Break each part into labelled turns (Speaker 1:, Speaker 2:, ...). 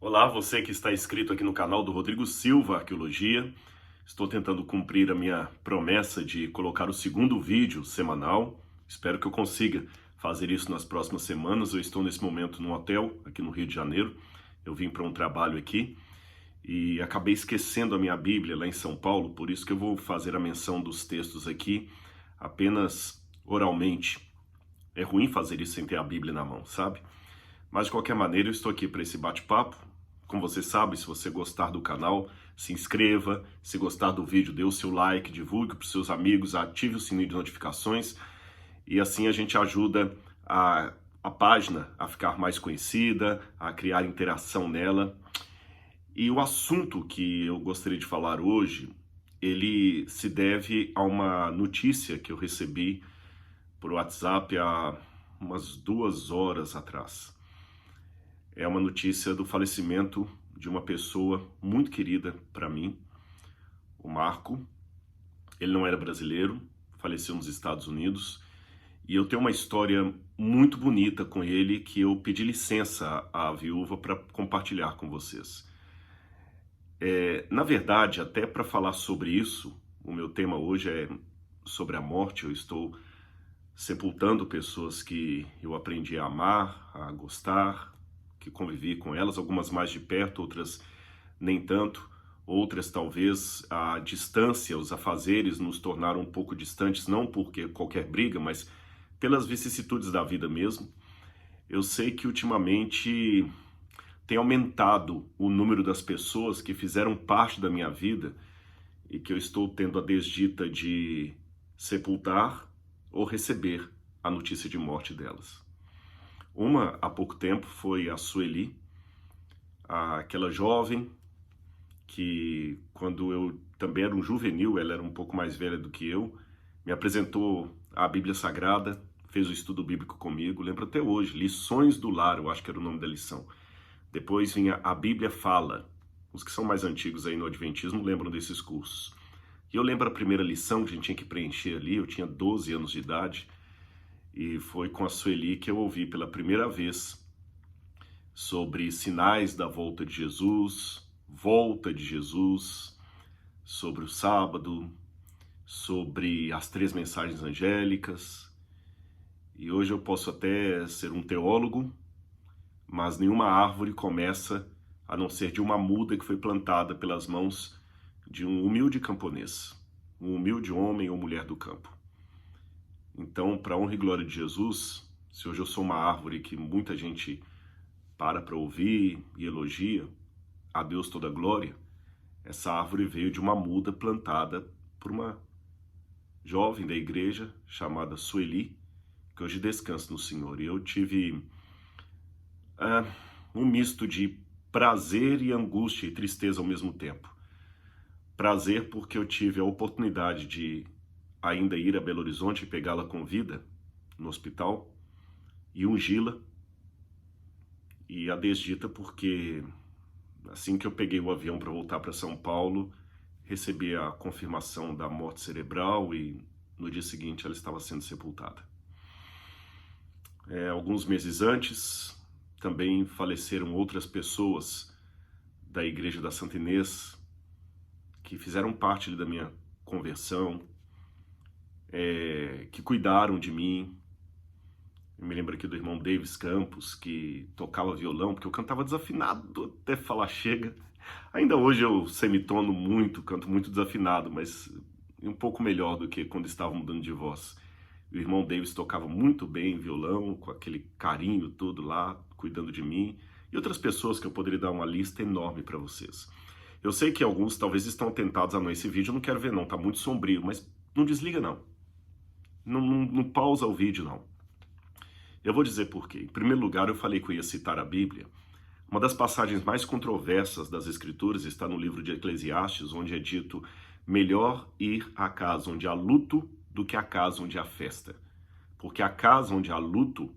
Speaker 1: Olá, você que está inscrito aqui no canal do Rodrigo Silva Arqueologia. Estou tentando cumprir a minha promessa de colocar o segundo vídeo semanal. Espero que eu consiga fazer isso nas próximas semanas. Eu estou nesse momento num hotel aqui no Rio de Janeiro. Eu vim para um trabalho aqui e acabei esquecendo a minha Bíblia lá em São Paulo, por isso que eu vou fazer a menção dos textos aqui apenas oralmente. É ruim fazer isso sem ter a Bíblia na mão, sabe? Mas de qualquer maneira, eu estou aqui para esse bate-papo. Como você sabe, se você gostar do canal, se inscreva. Se gostar do vídeo, dê o seu like, divulgue para os seus amigos, ative o sininho de notificações. E assim a gente ajuda a página a ficar mais conhecida, a criar interação nela. E o assunto que eu gostaria de falar hoje, ele se deve a uma notícia que eu recebi por WhatsApp há umas 2 horas atrás. É uma notícia do falecimento de uma pessoa muito querida para mim, o Marco. Ele não era brasileiro, faleceu nos Estados Unidos, e eu tenho uma história muito bonita com ele que eu pedi licença à viúva para compartilhar com vocês. Na verdade, até para falar sobre isso, o meu tema hoje é sobre a morte. Eu estou sepultando pessoas que eu aprendi a amar, a gostar, que convivi com elas, algumas mais de perto, outras nem tanto, outras talvez a distância, os afazeres nos tornaram um pouco distantes, não porque qualquer briga, mas pelas vicissitudes da vida mesmo. Eu sei que ultimamente tem aumentado o número das pessoas que fizeram parte da minha vida e que eu estou tendo a desdita de sepultar ou receber a notícia de morte delas. Uma, há pouco tempo, foi a Sueli, aquela jovem que, quando eu também era um juvenil, ela era um pouco mais velha do que eu, me apresentou a Bíblia Sagrada, fez o estudo bíblico comigo, lembro até hoje, Lições do Lar, eu acho que era o nome da lição. Depois vinha A Bíblia Fala. Os que são mais antigos aí no Adventismo lembram desses cursos. E eu lembro a primeira lição que a gente tinha que preencher ali, eu tinha 12 anos de idade, e foi com a Sueli que eu ouvi pela primeira vez sobre sinais da volta de Jesus, sobre o sábado, sobre as 3 mensagens angélicas. E hoje eu posso até ser um teólogo, mas nenhuma árvore começa a não ser de uma muda que foi plantada pelas mãos de um humilde camponês, um humilde homem ou mulher do campo. Então, para a honra e glória de Jesus, se hoje eu sou uma árvore que muita gente para ouvir e elogia, a Deus toda a glória, essa árvore veio de uma muda plantada por uma jovem da igreja chamada Sueli, que hoje descansa no Senhor. E eu tive um misto de prazer e angústia e tristeza ao mesmo tempo. Prazer porque eu tive a oportunidade de ainda ir a Belo Horizonte e pegá-la com vida no hospital e ungí-la. E a desdita porque assim que eu peguei o avião para voltar para São Paulo, recebi a confirmação da morte cerebral e no dia seguinte ela estava sendo sepultada. Alguns meses antes, também faleceram outras pessoas da Igreja da Santa Inês que fizeram parte da minha conversão, que cuidaram de mim. Eu me lembro aqui do irmão Davis Campos, que tocava violão, porque eu cantava desafinado até falar chega. Ainda hoje eu semitono muito, canto muito desafinado, mas um pouco melhor do que quando estava mudando de voz. O irmão Davis tocava muito bem violão, com aquele carinho todo lá, cuidando de mim. E outras pessoas que eu poderia dar uma lista enorme para vocês. Eu sei que alguns talvez estão tentados, não, esse vídeo eu não quero ver não, tá muito sombrio, mas não desliga não. Não pausa o vídeo não. Eu vou dizer por quê. Em primeiro lugar, eu falei que eu ia citar a Bíblia. Uma das passagens mais controversas das Escrituras está no livro de Eclesiastes, onde é dito: melhor ir à casa onde há luto do que à casa onde há festa. Porque a casa onde há luto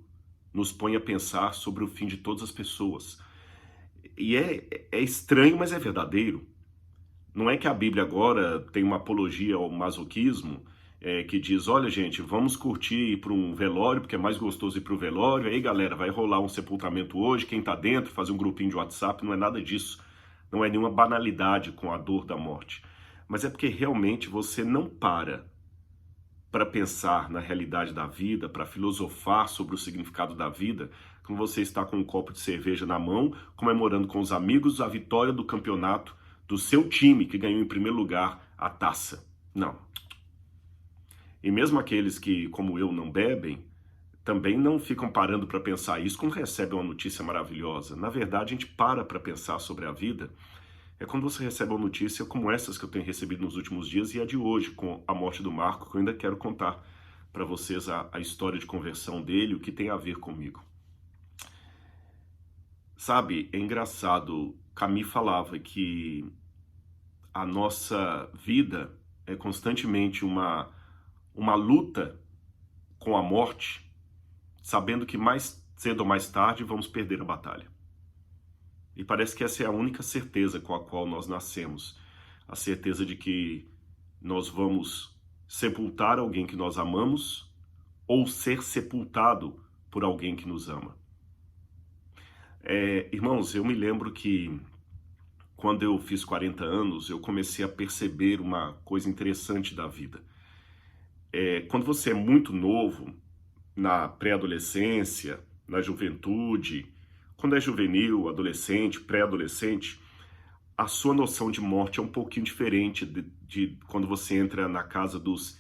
Speaker 1: nos põe a pensar sobre o fim de todas as pessoas. E é estranho, mas é verdadeiro. Não é que a Bíblia agora tem uma apologia ao masoquismo que diz, olha gente, vamos curtir ir para um velório, porque é mais gostoso ir para o velório, aí galera, vai rolar um sepultamento hoje, quem tá dentro, fazer um grupinho de WhatsApp, não é nada disso, não é nenhuma banalidade com a dor da morte, mas é porque realmente você não para pensar na realidade da vida, para filosofar sobre o significado da vida, quando você está com um copo de cerveja na mão, comemorando com os amigos a vitória do campeonato do seu time, que ganhou em primeiro lugar a taça. Não. E mesmo aqueles que, como eu, não bebem, também não ficam parando para pensar isso quando recebem uma notícia maravilhosa. Na verdade, a gente para pensar sobre a vida é quando você recebe uma notícia como essas que eu tenho recebido nos últimos dias e a de hoje, com a morte do Marco, que eu ainda quero contar para vocês a história de conversão dele, o que tem a ver comigo. Sabe, é engraçado, Camus falava que a nossa vida é constantemente uma luta com a morte, sabendo que mais cedo ou mais tarde vamos perder a batalha. E parece que essa é a única certeza com a qual nós nascemos. A certeza de que nós vamos sepultar alguém que nós amamos ou ser sepultado por alguém que nos ama. Irmãos, eu me lembro que quando eu fiz 40 anos, eu comecei a perceber uma coisa interessante da vida. Quando você é muito novo, na pré-adolescência, na juventude, quando é juvenil, adolescente, pré-adolescente, a sua noção de morte é um pouquinho diferente de quando você entra na casa dos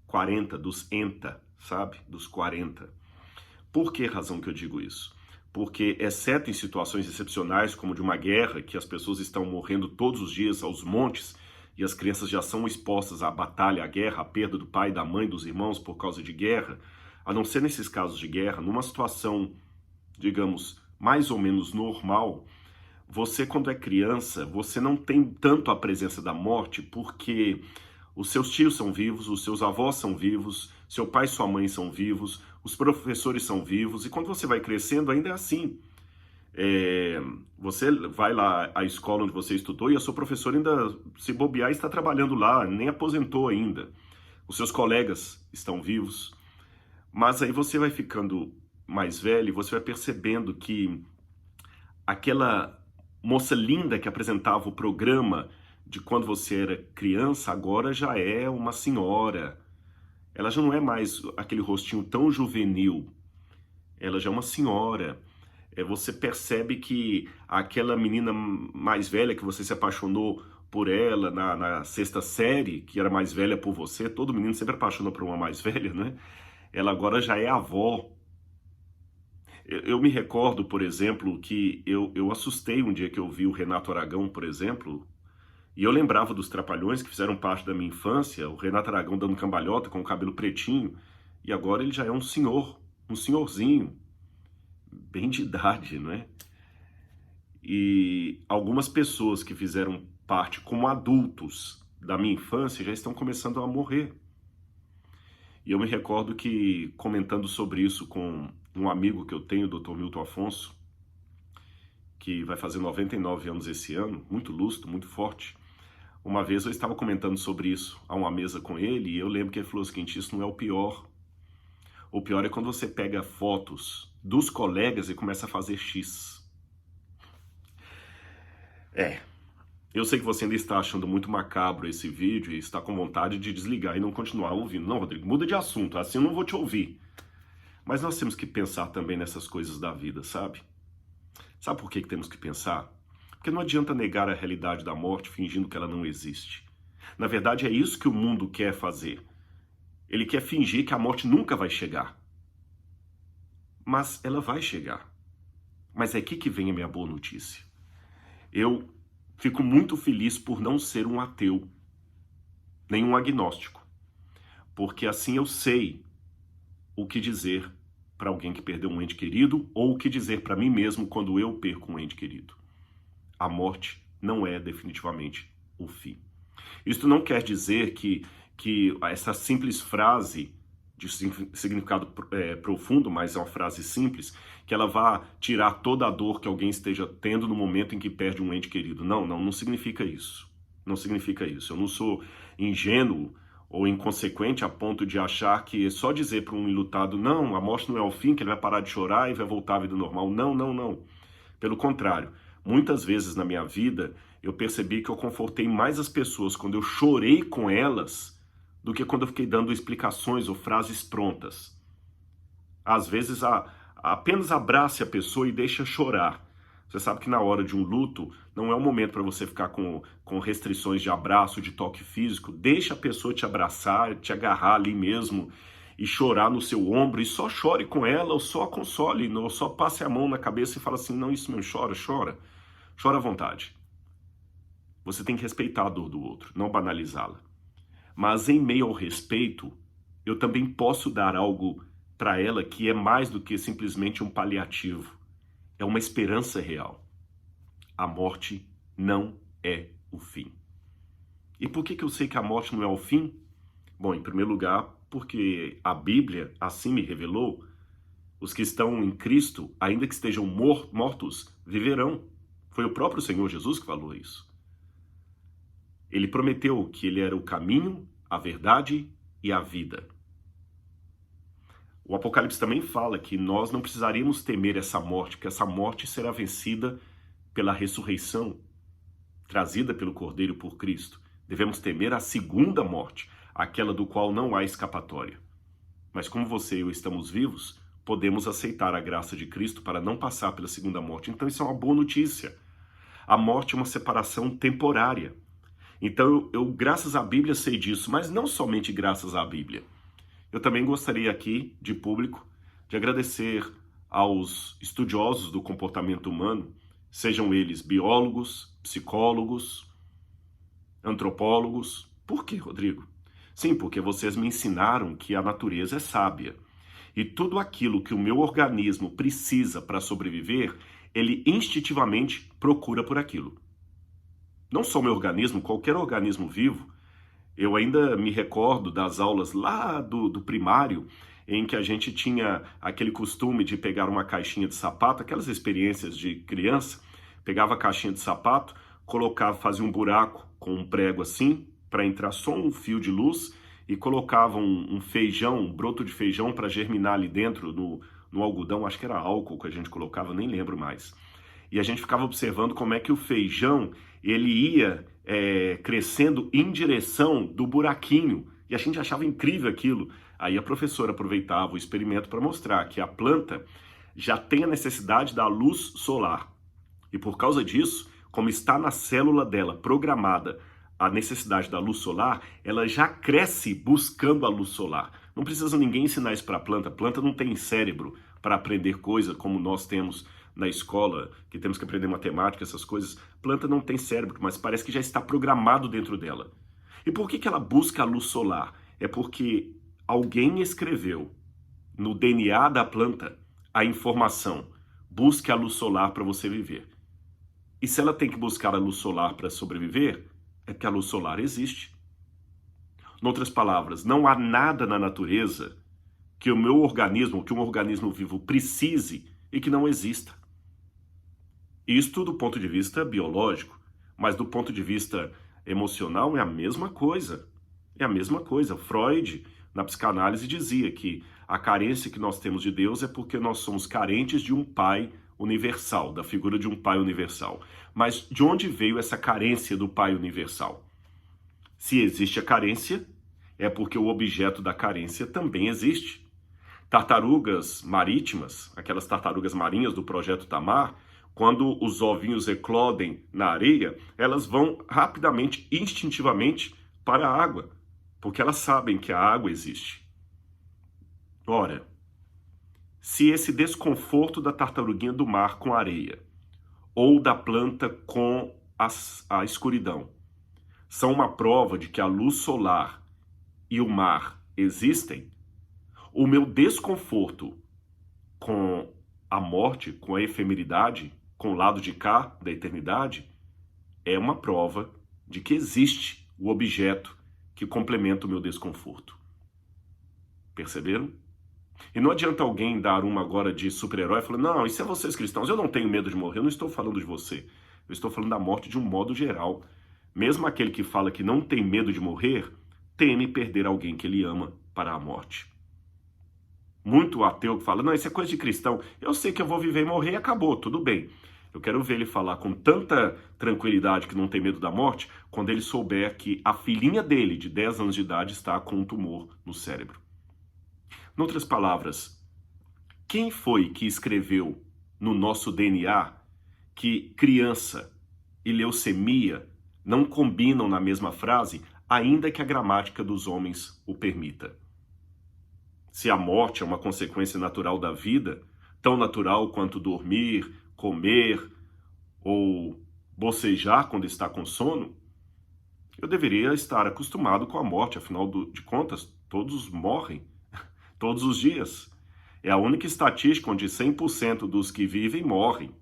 Speaker 1: 40, dos ENTA, sabe? Dos 40. Por que razão que eu digo isso? Porque, exceto em situações excepcionais, como de uma guerra, que as pessoas estão morrendo todos os dias aos montes, e as crianças já são expostas à batalha, à guerra, à perda do pai, da mãe, dos irmãos por causa de guerra, a não ser nesses casos de guerra, numa situação, digamos, mais ou menos normal, você, quando é criança, você não tem tanto a presença da morte porque os seus tios são vivos, os seus avós são vivos, seu pai e sua mãe são vivos, os professores são vivos, e quando você vai crescendo ainda é assim. Você vai lá à escola onde você estudou e a sua professora ainda, se bobear, está trabalhando lá, nem aposentou ainda. Os seus colegas estão vivos. Mas aí você vai ficando mais velho e você vai percebendo que aquela moça linda que apresentava o programa de quando você era criança, agora já é uma senhora. Ela já não é mais aquele rostinho tão juvenil. Ela já é uma senhora. Você percebe que aquela menina mais velha que você se apaixonou por ela na sexta série, que era mais velha por você, todo menino sempre apaixona por uma mais velha, né? Ela agora já é avó. Eu me recordo, por exemplo, que eu assustei um dia que eu vi o Renato Aragão, por exemplo, e eu lembrava dos Trapalhões que fizeram parte da minha infância, o Renato Aragão dando cambalhota com o cabelo pretinho, e agora ele já é um senhor, um senhorzinho, bem de idade, não é? E algumas pessoas que fizeram parte como adultos da minha infância já estão começando a morrer. E eu me recordo que, comentando sobre isso com um amigo que eu tenho, o Dr. Milton Afonso, que vai fazer 99 anos esse ano, muito lúcido, muito forte. Uma vez eu estava comentando sobre isso a uma mesa com ele, e eu lembro que ele falou o seguinte: isso não é o pior. O pior é quando você pega fotos dos colegas e começa a fazer X. Eu sei que você ainda está achando muito macabro esse vídeo e está com vontade de desligar e não continuar ouvindo. Não, Rodrigo, muda de assunto, assim eu não vou te ouvir. Mas nós temos que pensar também nessas coisas da vida, sabe? Sabe por que temos que pensar? Porque não adianta negar a realidade da morte fingindo que ela não existe. Na verdade, é isso que o mundo quer fazer. Ele quer fingir que a morte nunca vai chegar. Mas ela vai chegar. Mas é aqui que vem a minha boa notícia. Eu fico muito feliz por não ser um ateu, nem um agnóstico. Porque assim eu sei o que dizer para alguém que perdeu um ente querido ou o que dizer para mim mesmo quando eu perco um ente querido. A morte não é definitivamente o fim. Isso não quer dizer que essa simples frase de significado profundo, mas é uma frase simples, que ela vá tirar toda a dor que alguém esteja tendo no momento em que perde um ente querido. Não significa isso. Não significa isso. Eu não sou ingênuo ou inconsequente a ponto de achar que é só dizer para um enlutado, não, a morte não é o fim, que ele vai parar de chorar e vai voltar à vida normal. Não, não, não. Pelo contrário, muitas vezes na minha vida eu percebi que eu confortei mais as pessoas quando eu chorei com elas do que quando eu fiquei dando explicações ou frases prontas. Às vezes, apenas abrace a pessoa e deixa chorar. Você sabe que na hora de um luto, não é o momento para você ficar com restrições de abraço, de toque físico. Deixa a pessoa te abraçar, te agarrar ali mesmo e chorar no seu ombro. E só chore com ela, ou só a console, ou só passe a mão na cabeça e fala assim, não, isso não chora, chora. Chora à vontade. Você tem que respeitar a dor do outro, não banalizá-la. Mas em meio ao respeito, eu também posso dar algo para ela que é mais do que simplesmente um paliativo. É uma esperança real. A morte não é o fim. E por que eu sei que a morte não é o fim? Bom, em primeiro lugar, porque a Bíblia assim me revelou, os que estão em Cristo, ainda que estejam mortos, viverão. Foi o próprio Senhor Jesus que falou isso. Ele prometeu que ele era o caminho, a verdade e a vida. O Apocalipse também fala que nós não precisaríamos temer essa morte, porque essa morte será vencida pela ressurreição, trazida pelo Cordeiro por Cristo. Devemos temer a segunda morte, aquela do qual não há escapatória. Mas como você e eu estamos vivos, podemos aceitar a graça de Cristo para não passar pela segunda morte. Então isso é uma boa notícia. A morte é uma separação temporária. Então eu graças à Bíblia sei disso, mas não somente graças à Bíblia. Eu também gostaria aqui, de público, de agradecer aos estudiosos do comportamento humano, sejam eles biólogos, psicólogos, antropólogos. Por quê, Rodrigo? Sim, porque vocês me ensinaram que a natureza é sábia. E tudo aquilo que o meu organismo precisa para sobreviver, ele instintivamente procura por aquilo. Não só o meu organismo, qualquer organismo vivo. Eu ainda me recordo das aulas lá do primário, em que a gente tinha aquele costume de pegar uma caixinha de sapato, aquelas experiências de criança, pegava a caixinha de sapato, colocava, fazia um buraco com um prego assim, para entrar só um fio de luz, e colocava um feijão, um broto de feijão para germinar ali dentro no algodão, acho que era álcool que a gente colocava, nem lembro mais. E a gente ficava observando como é que o feijão, ele ia crescendo em direção do buraquinho. E a gente achava incrível aquilo. Aí a professora aproveitava o experimento para mostrar que a planta já tem a necessidade da luz solar. E por causa disso, como está na célula dela programada a necessidade da luz solar, ela já cresce buscando a luz solar. Não precisa ninguém ensinar isso para a planta. A planta não tem cérebro para aprender coisa como nós temos na escola, que temos que aprender matemática, essas coisas. Planta não tem cérebro, mas parece que já está programado dentro dela. E por que ela busca a luz solar? É porque alguém escreveu no DNA da planta a informação: busque a luz solar para você viver. E se ela tem que buscar a luz solar para sobreviver, é porque a luz solar existe. Em outras palavras, não há nada na natureza que o meu organismo, que um organismo vivo precise e que não exista. Isto do ponto de vista biológico, mas do ponto de vista emocional é a mesma coisa. É a mesma coisa. Freud, na psicanálise, dizia que a carência que nós temos de Deus é porque nós somos carentes de um pai universal, da figura de um pai universal. Mas de onde veio essa carência do pai universal? Se existe a carência, é porque o objeto da carência também existe. Tartarugas marítimas, aquelas tartarugas marinhas do Projeto Tamar, quando os ovinhos eclodem na areia, elas vão rapidamente, instintivamente, para a água, porque elas sabem que a água existe. Ora, se esse desconforto da tartaruguinha do mar com a areia, ou da planta com a escuridão, são uma prova de que a luz solar e o mar existem, o meu desconforto com a morte, com a efemeridade, com o lado de cá da eternidade, é uma prova de que existe o objeto que complementa o meu desconforto. Perceberam? E não adianta alguém dar uma agora de super-herói e falar, não, isso é vocês cristãos, eu não tenho medo de morrer, eu não estou falando de você. Eu estou falando da morte de um modo geral. Mesmo aquele que fala que não tem medo de morrer, teme perder alguém que ele ama para a morte. Muito ateu que fala, não, isso é coisa de cristão. Eu sei que eu vou viver e morrer e acabou, tudo bem. Eu quero ver ele falar com tanta tranquilidade que não tem medo da morte, quando ele souber que a filhinha dele, de 10 anos de idade, está com um tumor no cérebro. Em outras palavras, quem foi que escreveu no nosso DNA que criança e leucemia não combinam na mesma frase, ainda que a gramática dos homens o permita? Se a morte é uma consequência natural da vida, tão natural quanto dormir, comer ou bocejar quando está com sono, eu deveria estar acostumado com a morte, afinal de contas, todos morrem, todos os dias. É a única estatística onde 100% dos que vivem morrem.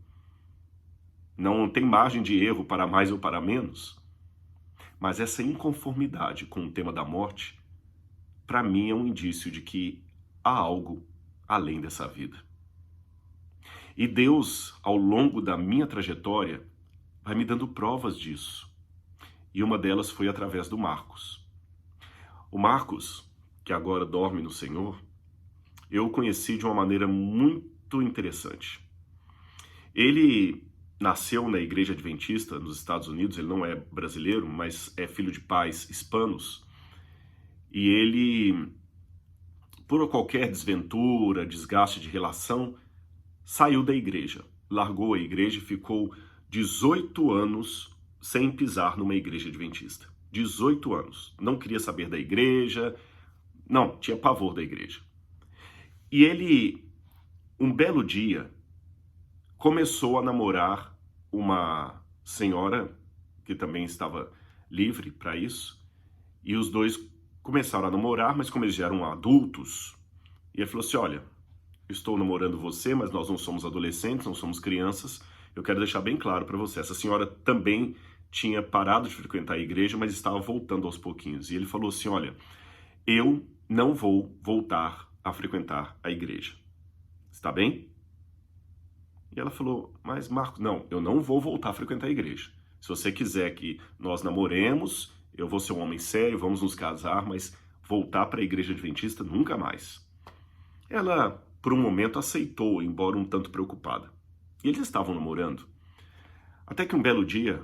Speaker 1: Não tem margem de erro para mais ou para menos. Mas essa inconformidade com o tema da morte, para mim é um indício de que há algo além dessa vida. E Deus, ao longo da minha trajetória, vai me dando provas disso. E uma delas foi através do Marcos. O Marcos, que agora dorme no Senhor, eu o conheci de uma maneira muito interessante. Ele nasceu na Igreja Adventista nos Estados Unidos, ele não é brasileiro, mas é filho de pais hispanos. E ele, por qualquer desventura, desgaste de relação, saiu da igreja, largou a igreja e ficou 18 anos sem pisar numa igreja adventista. 18 anos. Não queria saber da igreja, não, tinha pavor da igreja. E ele, um belo dia, começou a namorar uma senhora que também estava livre para isso, e os dois começaram a namorar, mas como eles já eram adultos, e ele falou assim, olha, estou namorando você, mas nós não somos adolescentes, não somos crianças, eu quero deixar bem claro para você, essa senhora também tinha parado de frequentar a igreja, mas estava voltando aos pouquinhos, e ele falou assim, olha, eu não vou voltar a frequentar a igreja, está bem? E ela falou, mas Marcos, não, eu não vou voltar a frequentar a igreja. Se você quiser que nós namoremos, eu vou ser um homem sério, vamos nos casar, mas voltar para a igreja adventista nunca mais. Ela, por um momento, aceitou, embora um tanto preocupada. E eles estavam namorando. Até que um belo dia,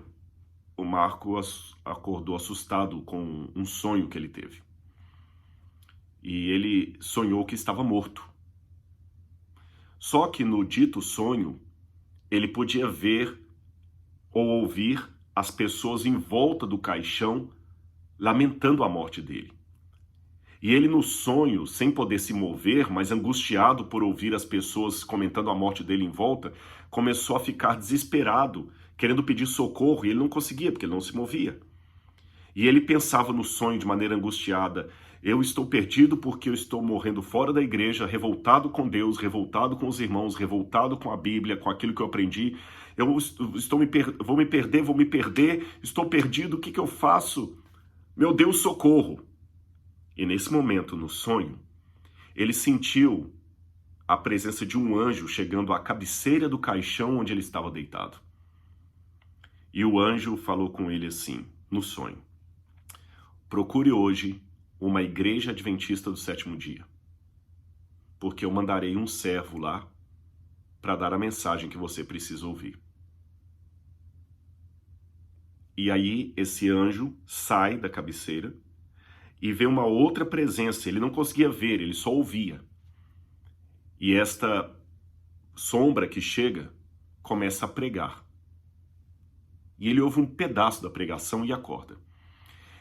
Speaker 1: o Marcos acordou assustado com um sonho que ele teve. E ele sonhou que estava morto. Só que no dito sonho, ele podia ver ou ouvir as pessoas em volta do caixão lamentando a morte dele. E ele no sonho, sem poder se mover, mas angustiado por ouvir as pessoas comentando a morte dele em volta, começou a ficar desesperado, querendo pedir socorro, e ele não conseguia, porque ele não se movia. E ele pensava no sonho de maneira angustiada, eu estou perdido porque eu estou morrendo fora da igreja, revoltado com Deus, revoltado com os irmãos, revoltado com a Bíblia, com aquilo que eu aprendi. Vou me perder, estou perdido, o que eu faço? Meu Deus, socorro! E nesse momento, no sonho, ele sentiu a presença de um anjo chegando à cabeceira do caixão onde ele estava deitado. E o anjo falou com ele assim, no sonho, procure hoje uma igreja adventista do sétimo dia, porque eu mandarei um servo lá para dar a mensagem que você precisa ouvir. E aí esse anjo sai da cabeceira e vê uma outra presença, ele não conseguia ver, ele só ouvia. E esta sombra que chega começa a pregar. E ele ouve um pedaço da pregação e acorda.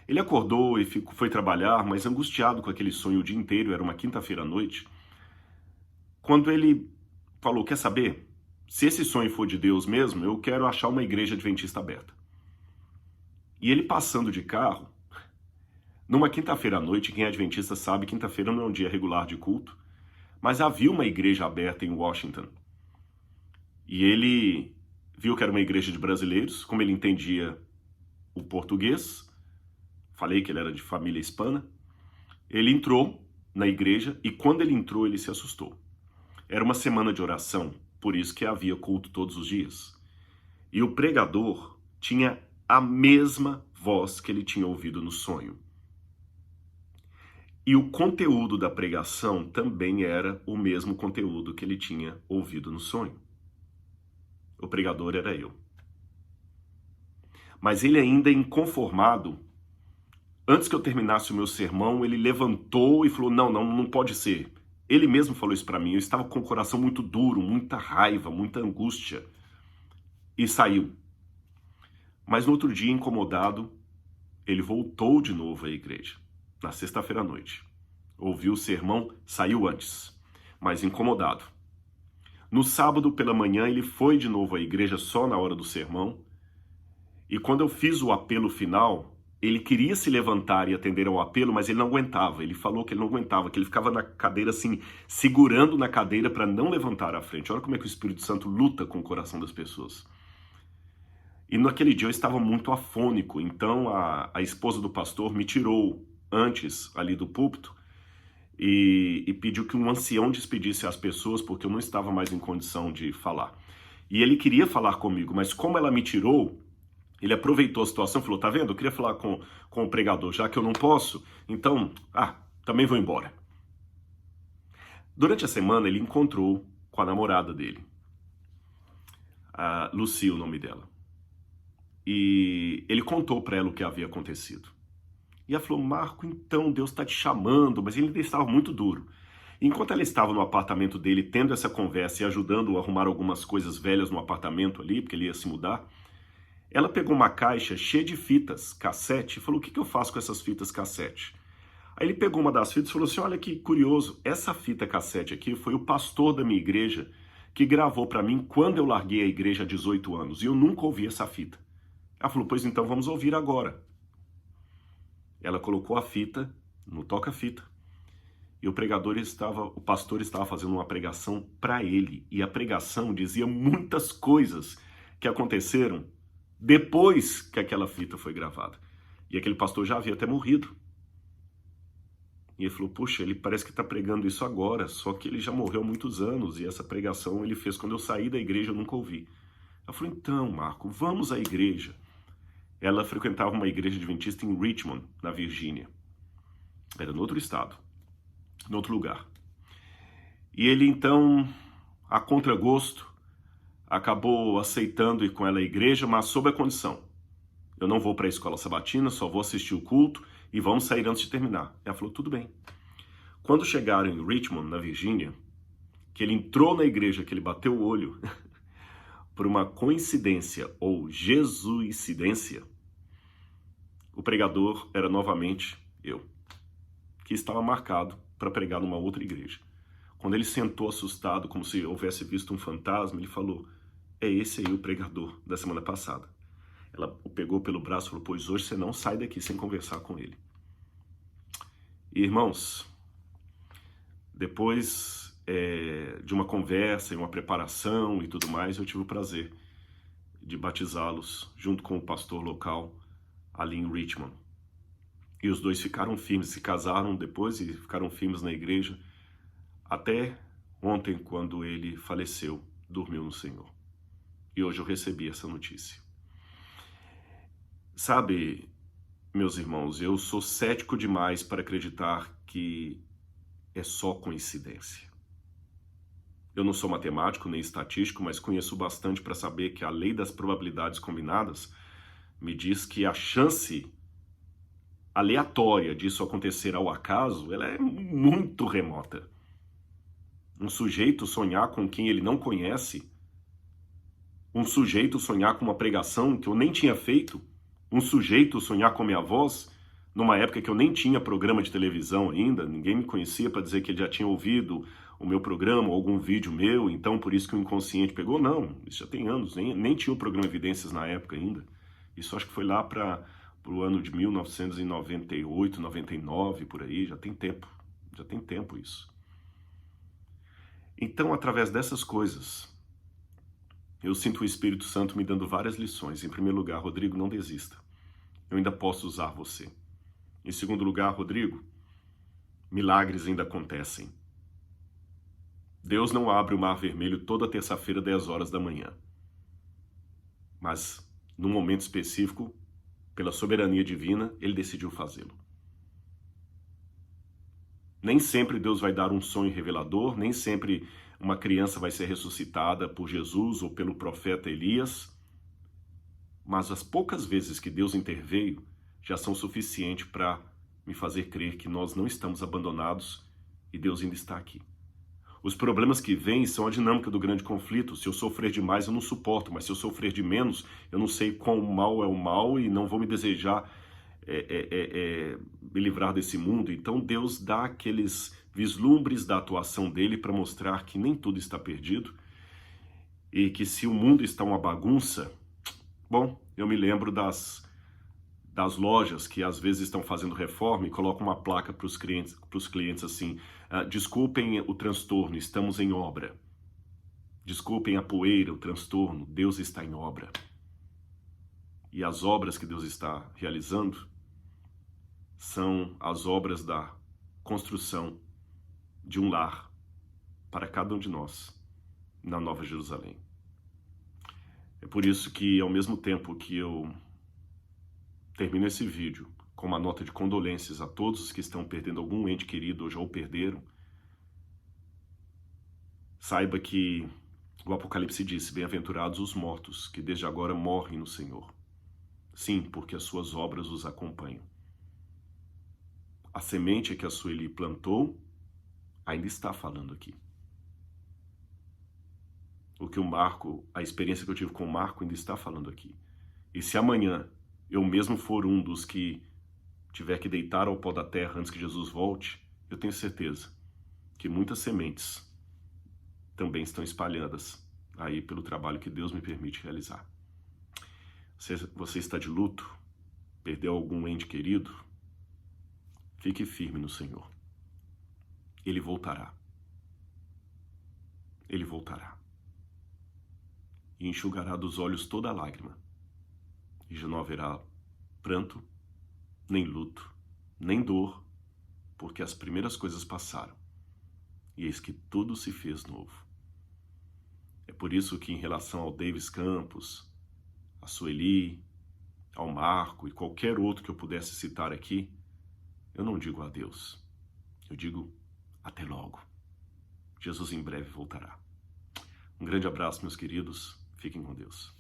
Speaker 1: Ele acordou e foi trabalhar, mas angustiado com aquele sonho o dia inteiro, era uma quinta-feira à noite. Quando ele falou, quer saber? Se esse sonho for de Deus mesmo, eu quero achar uma igreja adventista aberta. E ele passando de carro, numa quinta-feira à noite, quem é adventista sabe, quinta-feira não é um dia regular de culto, mas havia uma igreja aberta em Washington. E ele viu que era uma igreja de brasileiros, como ele entendia o português, falei que ele era de família hispana, ele entrou na igreja e quando ele entrou ele se assustou. Era uma semana de oração, por isso que havia culto todos os dias. E o pregador tinha a mesma voz que ele tinha ouvido no sonho. E o conteúdo da pregação também era o mesmo conteúdo que ele tinha ouvido no sonho. O pregador era eu. Mas ele ainda inconformado, antes que eu terminasse o meu sermão, ele levantou e falou, não pode ser. Ele mesmo falou isso para mim, eu estava com o coração muito duro, muita raiva, muita angústia. E saiu. Mas no outro dia, incomodado, ele voltou de novo à igreja, na sexta-feira à noite. Ouviu o sermão, saiu antes, mas incomodado. No sábado pela manhã, ele foi de novo à igreja só na hora do sermão. E quando eu fiz o apelo final, ele queria se levantar e atender ao apelo, mas ele não aguentava. Ele falou que ele não aguentava, que ele ficava na cadeira assim, segurando na cadeira para não levantar à frente. Olha como é que o Espírito Santo luta com o coração das pessoas. E naquele dia eu estava muito afônico, então a esposa do pastor me tirou antes ali do púlpito e pediu que um ancião despedisse as pessoas, porque eu não estava mais em condição de falar. E ele queria falar comigo, mas como ela me tirou, ele aproveitou a situação e falou, tá vendo, eu queria falar com o pregador, já que eu não posso, então, também vou embora. Durante a semana ele encontrou com a namorada dele, a Lucy, o nome dela. E ele contou para ela o que havia acontecido. E ela falou, Marco, então Deus está te chamando, mas ele ainda estava muito duro. E enquanto ela estava no apartamento dele, tendo essa conversa e ajudando a arrumar algumas coisas velhas no apartamento ali, porque ele ia se mudar, ela pegou uma caixa cheia de fitas cassete e falou, o que eu faço com essas fitas cassete? Aí ele pegou uma das fitas e falou assim, olha que curioso, essa fita cassete aqui foi o pastor da minha igreja que gravou para mim quando eu larguei a igreja há 18 anos, e eu nunca ouvi essa fita. Ela falou, pois então vamos ouvir agora. Ela colocou a fita no toca-fita e o pastor estava fazendo uma pregação para ele. E a pregação dizia muitas coisas que aconteceram depois que aquela fita foi gravada. E aquele pastor já havia até morrido. E ele falou, puxa, ele parece que está pregando isso agora, só que ele já morreu há muitos anos e essa pregação ele fez quando eu saí da igreja, eu nunca ouvi. Ela falou, então, Marco, vamos à igreja. Ela frequentava uma igreja adventista em Richmond, na Virgínia. Era no outro estado, no outro lugar. E ele, então, a contragosto, acabou aceitando ir com ela à igreja, mas sob a condição. Eu não vou para a escola sabatina, só vou assistir o culto e vamos sair antes de terminar. Ela falou, tudo bem. Quando chegaram em Richmond, na Virgínia, que ele entrou na igreja, que ele bateu o olho, por uma coincidência ou jesuicidência, o pregador era novamente eu, que estava marcado para pregar numa outra igreja. Quando ele sentou assustado, como se houvesse visto um fantasma, ele falou, é esse aí o pregador da semana passada. Ela o pegou pelo braço e falou, pois hoje você não sai daqui sem conversar com ele. E, irmãos, depois de uma conversa e uma preparação e tudo mais, eu tive o prazer de batizá-los junto com o pastor local ali em Richmond. E os dois ficaram firmes, se casaram depois e ficaram firmes na igreja, até ontem, quando ele faleceu, dormiu no Senhor. E hoje eu recebi essa notícia. Sabe, meus irmãos, eu sou cético demais para acreditar que é só coincidência. Eu não sou matemático nem estatístico, mas conheço bastante para saber que a lei das probabilidades combinadas me diz que a chance aleatória disso acontecer ao acaso, ela é muito remota. Um sujeito sonhar com quem ele não conhece, um sujeito sonhar com uma pregação que eu nem tinha feito, um sujeito sonhar com minha voz, numa época que eu nem tinha programa de televisão ainda, ninguém me conhecia para dizer que ele já tinha ouvido o meu programa ou algum vídeo meu, então por isso que o inconsciente pegou. Não, isso já tem anos, nem tinha o programa Evidências na época ainda. Isso acho que foi lá para o ano de 1998, 99, por aí, já tem tempo isso. Então, através dessas coisas, eu sinto o Espírito Santo me dando várias lições. Em primeiro lugar, Rodrigo, não desista. Eu ainda posso usar você. Em segundo lugar, Rodrigo, milagres ainda acontecem. Deus não abre o Mar Vermelho toda terça-feira, 10 horas da manhã. Mas, num momento específico, pela soberania divina, ele decidiu fazê-lo. Nem sempre Deus vai dar um sonho revelador, nem sempre uma criança vai ser ressuscitada por Jesus ou pelo profeta Elias, mas as poucas vezes que Deus interveio já são suficientes para me fazer crer que nós não estamos abandonados e Deus ainda está aqui. Os problemas que vêm são a dinâmica do grande conflito. Se eu sofrer demais, eu não suporto, mas se eu sofrer de menos, eu não sei quão mal é o mal e não vou me desejar me livrar desse mundo. Então Deus dá aqueles vislumbres da atuação dele para mostrar que nem tudo está perdido e que se o mundo está uma bagunça, bom, eu me lembro das lojas que às vezes estão fazendo reforma e colocam uma placa para os clientes assim, desculpem o transtorno, estamos em obra. Desculpem a poeira, o transtorno, Deus está em obra. E as obras que Deus está realizando são as obras da construção de um lar para cada um de nós na Nova Jerusalém. É por isso que, ao mesmo tempo que eu termino esse vídeo com uma nota de condolências a todos os que estão perdendo algum ente querido ou já o perderam, saiba que o Apocalipse disse, bem-aventurados os mortos, que desde agora morrem no Senhor. Sim, porque as suas obras os acompanham. A semente que a Sueli plantou ainda está falando aqui. O que o Marco, a experiência que eu tive com o Marco ainda está falando aqui. E se amanhã eu mesmo for um dos que tiver que deitar ao pó da terra antes que Jesus volte, eu tenho certeza que muitas sementes também estão espalhadas aí pelo trabalho que Deus me permite realizar. Você está de luto? Perdeu algum ente querido? Fique firme no Senhor. Ele voltará. Ele voltará. E enxugará dos olhos toda lágrima. E já não haverá pranto, nem luto, nem dor, porque as primeiras coisas passaram. E eis que tudo se fez novo. É por isso que, em relação ao Davis Campos, a Sueli, ao Marco e qualquer outro que eu pudesse citar aqui, eu não digo adeus. Eu digo até logo. Jesus em breve voltará. Um grande abraço, meus queridos. Fiquem com Deus.